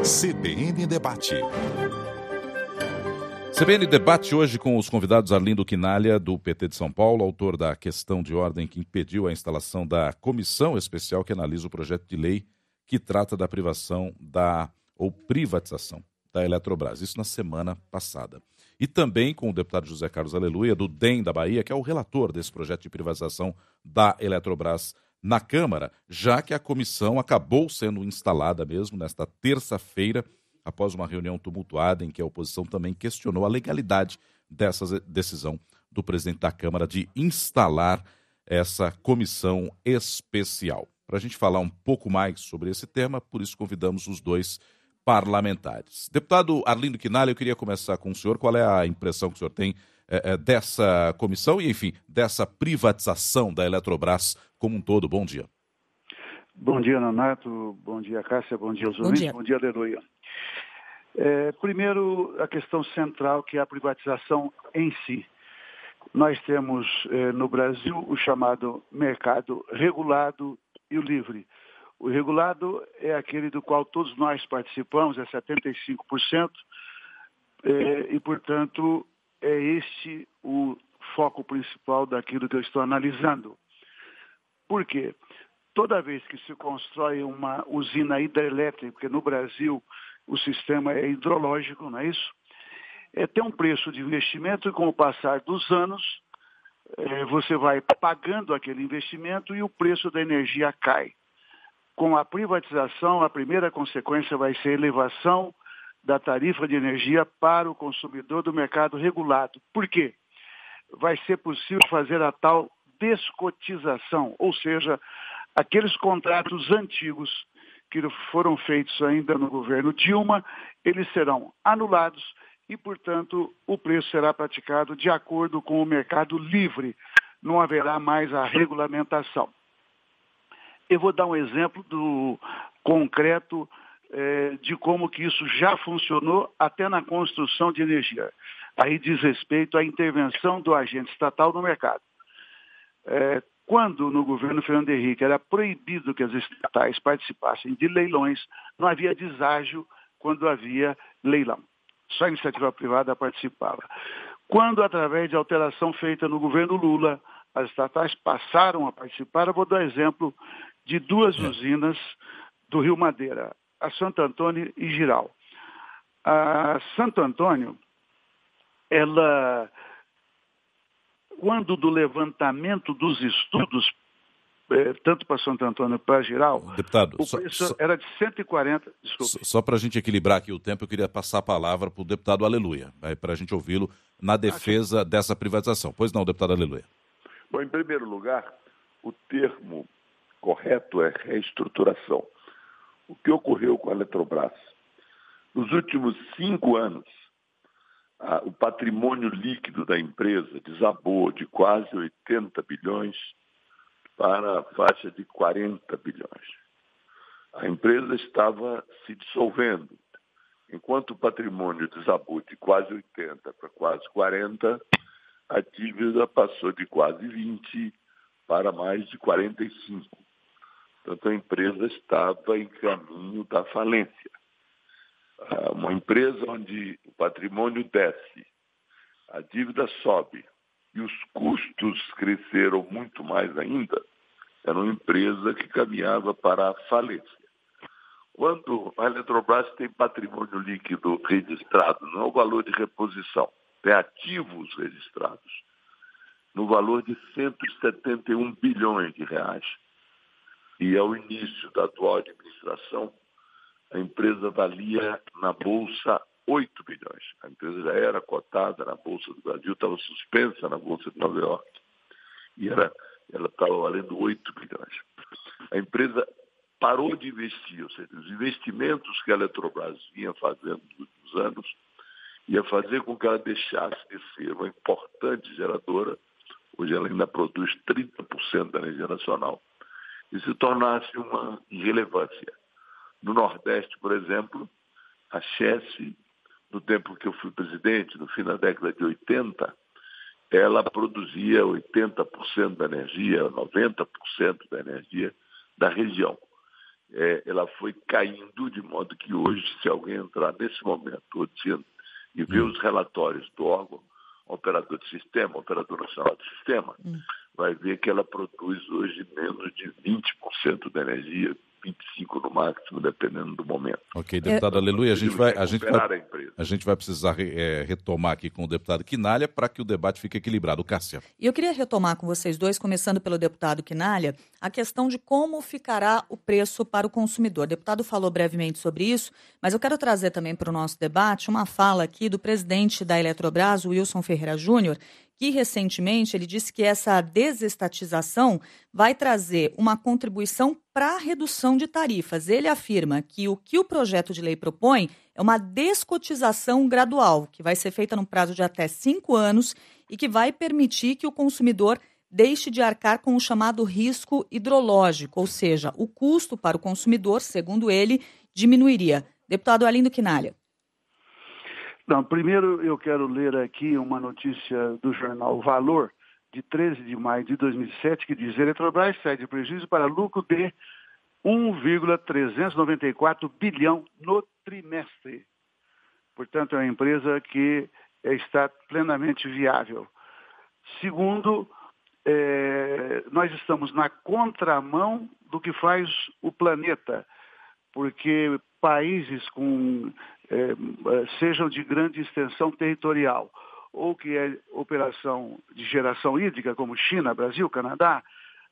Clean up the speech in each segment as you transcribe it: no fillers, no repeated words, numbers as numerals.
CBN Debate. CBN Debate hoje com os convidados Arlindo Quinalha, do PT de São Paulo, autor da questão de ordem que impediu a instalação da comissão especial que analisa o projeto de lei que trata da privatização da Eletrobras. Isso na semana passada. E também com o deputado José Carlos Aleluia, do DEM da Bahia, que é o relator desse projeto de privatização da Eletrobras na Câmara, já que a comissão acabou sendo instalada mesmo nesta terça-feira, após uma reunião tumultuada em que a oposição também questionou a legalidade dessa decisão do presidente da Câmara de instalar essa comissão especial. Para a gente falar um pouco mais sobre esse tema, por isso convidamos os dois parlamentares. Deputado Arlindo Quinalha, eu queria começar com o senhor. Qual é a impressão que o senhor tem dessa comissão e, enfim, dessa privatização da Eletrobras como um todo? Bom dia. Bom dia, Nonato. Bom dia, Cássia. Bom dia aos ouvintes. Bom dia, Aleluia. Primeiro, a questão central, que é a privatização em si. Nós temos no Brasil o chamado mercado regulado e o livre. O regulado é aquele do qual todos nós participamos, é 75%, e, portanto, é este o foco principal daquilo que eu estou analisando. Por quê? Toda vez que se constrói uma usina hidrelétrica, porque no Brasil o sistema é hidrológico, não é isso? Tem um preço de investimento e com o passar dos anos você vai pagando aquele investimento e o preço da energia cai. Com a privatização, a primeira consequência vai ser a elevação da tarifa de energia para o consumidor do mercado regulado. Por quê? Vai ser possível fazer a tal descotização, ou seja, aqueles contratos antigos que foram feitos ainda no governo Dilma, eles serão anulados e, portanto, o preço será praticado de acordo com o mercado livre. Não haverá mais a regulamentação. Eu vou dar um exemplo concreto de como que isso já funcionou até na construção de energia. Aí diz respeito à intervenção do agente estatal no mercado. Quando no governo Fernando Henrique era proibido que as estatais participassem de leilões, não havia deságio quando havia leilão. Só a iniciativa privada participava. Quando, através de alteração feita no governo Lula, as estatais passaram a participar, eu vou dar exemplo de duas usinas do Rio Madeira, a Santo Antônio e Jirau. A Santo Antônio, ela, quando do levantamento dos estudos, tanto para Santo Antônio como para Jirau, deputado, o preço era de 140... Desculpe. Só para a gente equilibrar aqui o tempo, eu queria passar a palavra para o deputado Aleluia, para a gente ouvi-lo na defesa dessa privatização. Pois não, deputado Aleluia. Bom, em primeiro lugar, o termo correto é reestruturação. O que ocorreu com a Eletrobras? Nos últimos 5 anos, o patrimônio líquido da empresa desabou de quase 80 bilhões para a faixa de 40 bilhões. A empresa estava se dissolvendo. Enquanto o patrimônio desabou de quase 80 para quase 40, a dívida passou de quase 20 para mais de 45. Portanto, a empresa estava em caminho da falência. Uma empresa onde o patrimônio desce, a dívida sobe e os custos cresceram muito mais ainda, era uma empresa que caminhava para a falência. Quando a Eletrobras tem patrimônio líquido registrado, não é o valor de reposição, tem ativos registrados, no valor de 171 bilhões de reais. E ao início da atual administração, a empresa valia na Bolsa 8 bilhões. A empresa já era cotada na Bolsa do Brasil, estava suspensa na Bolsa de Nova York. E ela estava valendo 8 bilhões. A empresa parou de investir, ou seja, os investimentos que a Eletrobras vinha fazendo nos últimos anos ia fazer com que ela deixasse de ser uma importante geradora, hoje ela ainda produz 30% da energia nacional, e se tornasse uma irrelevância. No Nordeste, por exemplo, a Chesf, no tempo que eu fui presidente, no fim da década de 80, ela produzia 80% da energia, 90% da energia da região. ela foi caindo, de modo que hoje, se alguém entrar nesse momento e ver os relatórios do órgão operador de sistema, operador nacional de sistema, vai ver que ela produz hoje menos de 20% da energia, 25% no máximo, dependendo do momento. Ok, deputado Aleluia, a gente vai precisar retomar aqui com o deputado Quinalha para que o debate fique equilibrado. Cássia. E eu queria retomar com vocês dois, começando pelo deputado Quinalha, a questão de como ficará o preço para o consumidor. O deputado falou brevemente sobre isso, mas eu quero trazer também para o nosso debate uma fala aqui do presidente da Eletrobras, Wilson Ferreira Júnior, que recentemente ele disse que essa desestatização vai trazer uma contribuição para a redução de tarifas. Ele afirma que o projeto de lei propõe é uma descotização gradual, que vai ser feita num prazo de até 5 anos e que vai permitir que o consumidor deixe de arcar com o chamado risco hidrológico, ou seja, o custo para o consumidor, segundo ele, diminuiria. Deputado Arlindo Quinalha. Não, primeiro eu quero ler aqui uma notícia do jornal Valor, de 13 de maio de 2007, que diz: Eletrobras cede prejuízo para lucro de 1,394 bilhão no trimestre. Portanto, é uma empresa que está plenamente viável. Segundo, nós estamos na contramão do que faz o planeta, porque países sejam de grande extensão territorial, ou que é operação de geração hídrica, como China, Brasil, Canadá,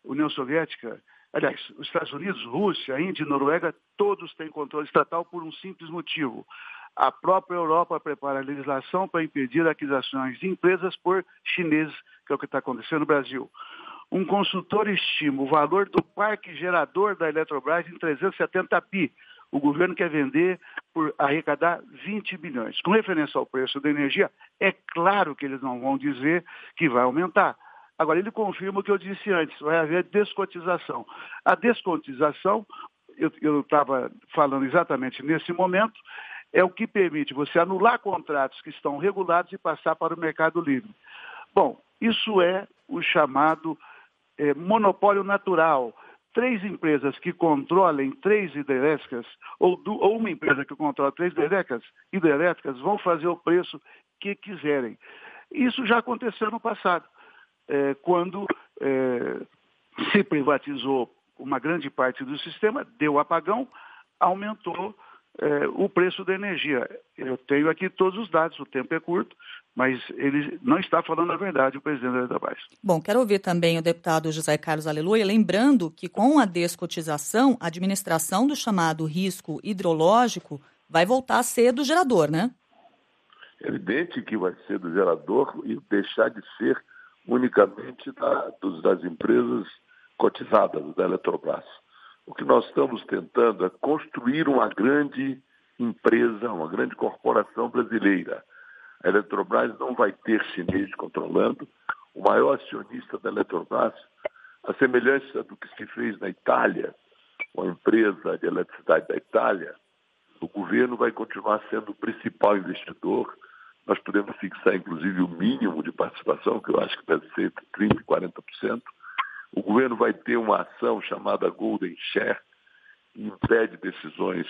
União Soviética, aliás, os Estados Unidos, Rússia, Índia e Noruega, todos têm controle estatal por um simples motivo. A própria Europa prepara a legislação para impedir aquisições de empresas por chineses, que é o que está acontecendo no Brasil. Um consultor estima o valor do parque gerador da Eletrobras em 370 bi. O governo quer vender por arrecadar 20 bilhões. Com referência ao preço da energia, é claro que eles não vão dizer que vai aumentar. Agora, ele confirma o que eu disse antes, vai haver descotização. A descotização, eu estava falando exatamente nesse momento, é o que permite você anular contratos que estão regulados e passar para o mercado livre. Bom, isso é o chamado monopólio natural. 3 empresas que controlem 3 hidrelétricas, ou uma empresa que controla 3 hidrelétricas vão fazer o preço que quiserem. Isso já aconteceu no passado, quando se privatizou uma grande parte do sistema, deu apagão, aumentou o preço da energia. Eu tenho aqui todos os dados, o tempo é curto, mas ele não está falando a verdade, o presidente da Eletrobras. Bom, quero ouvir também o deputado José Carlos Aleluia, lembrando que com a descotização, a administração do chamado risco hidrológico vai voltar a ser do gerador, né? É evidente que vai ser do gerador e deixar de ser unicamente das empresas cotizadas da Eletrobras. O que nós estamos tentando é construir uma grande empresa, uma grande corporação brasileira. A Eletrobras não vai ter chinês controlando. O maior acionista da Eletrobras, a semelhança do que se fez na Itália, uma empresa de eletricidade da Itália, o governo vai continuar sendo o principal investidor. Nós podemos fixar, inclusive, o mínimo de participação, que eu acho que deve ser entre 30% e 40%. O governo vai ter uma ação chamada Golden Share, que impede decisões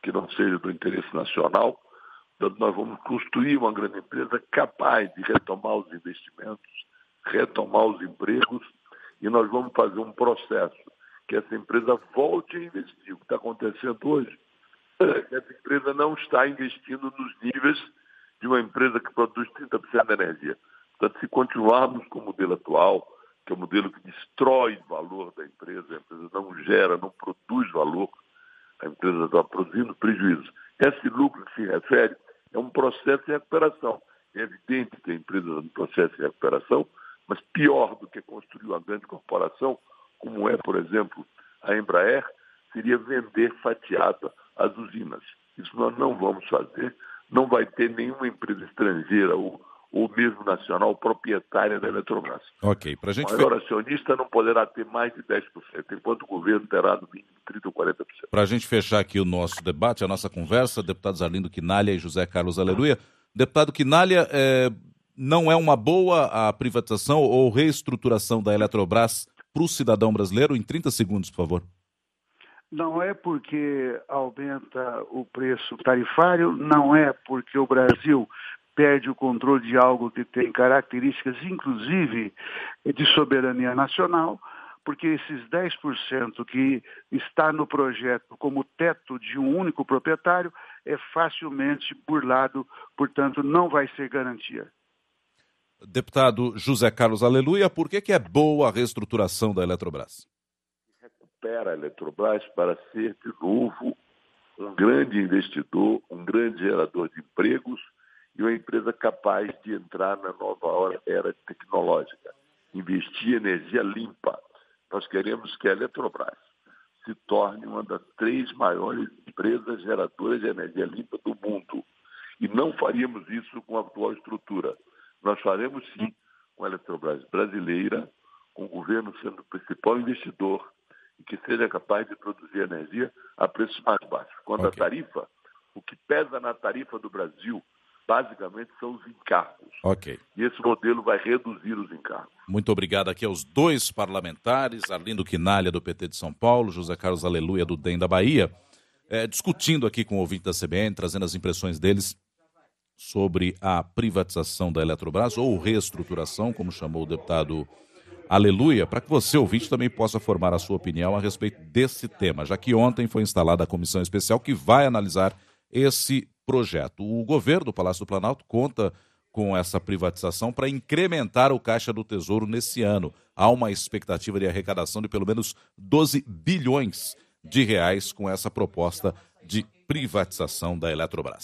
que não sejam do interesse nacional. Então, nós vamos construir uma grande empresa capaz de retomar os investimentos, retomar os empregos, e nós vamos fazer um processo que essa empresa volte a investir. O que está acontecendo hoje é que essa empresa não está investindo nos níveis de uma empresa que produz 30% da energia. Portanto, se continuarmos com o modelo atual, que é um modelo que destrói o valor da empresa, a empresa não gera, não produz valor, a empresa está produzindo prejuízo. Esse lucro que se refere é um processo de recuperação. É evidente que a empresa está no processo de recuperação, mas pior do que construir uma grande corporação, como é, por exemplo, a Embraer, seria vender fatiada as usinas. Isso nós não vamos fazer. Não vai ter nenhuma empresa estrangeira ou mesmo nacional proprietária da Eletrobras. Ok, pra gente o maior acionista não poderá ter mais de 10%, enquanto o governo terá no mínimo 30% ou 40%. Para a gente fechar aqui o nosso debate, a nossa conversa, deputados Arlindo Quinalha e José Carlos Aleluia. Deputado Quinalha, não é uma boa a privatização ou reestruturação da Eletrobras para o cidadão brasileiro? Em 30 segundos, por favor. Não é porque aumenta o preço tarifário, não é porque o Brasil perde o controle de algo que tem características, inclusive, de soberania nacional, porque esses 10% que está no projeto como teto de um único proprietário é facilmente burlado, portanto, não vai ser garantia. Deputado José Carlos Aleluia, por que é boa a reestruturação da Eletrobras? Recupera a Eletrobras para ser, de novo, um grande investidor, um grande gerador de empregos e uma empresa capaz de entrar na nova era tecnológica, investir em energia limpa. Nós queremos que a Eletrobras se torne uma das 3 maiores empresas geradoras de energia limpa do mundo. E não faríamos isso com a atual estrutura. Nós faremos sim com a Eletrobras brasileira, com o governo sendo o principal investidor e que seja capaz de produzir energia a preços mais baixos. Quanto à tarifa, o que pesa na tarifa do Brasil, basicamente, são os encargos. E esse modelo vai reduzir os encargos. Muito obrigado aqui aos 2 parlamentares, Arlindo Quinalha, do PT de São Paulo, José Carlos Aleluia, do DEM da Bahia, discutindo aqui com o ouvinte da CBN, trazendo as impressões deles sobre a privatização da Eletrobras, ou reestruturação, como chamou o deputado Aleluia, para que você, ouvinte, também possa formar a sua opinião a respeito desse tema, já que ontem foi instalada a comissão especial que vai analisar esse projeto. O governo do Palácio do Planalto conta com essa privatização para incrementar o caixa do Tesouro nesse ano. Há uma expectativa de arrecadação de pelo menos 12 bilhões de reais com essa proposta de privatização da Eletrobras.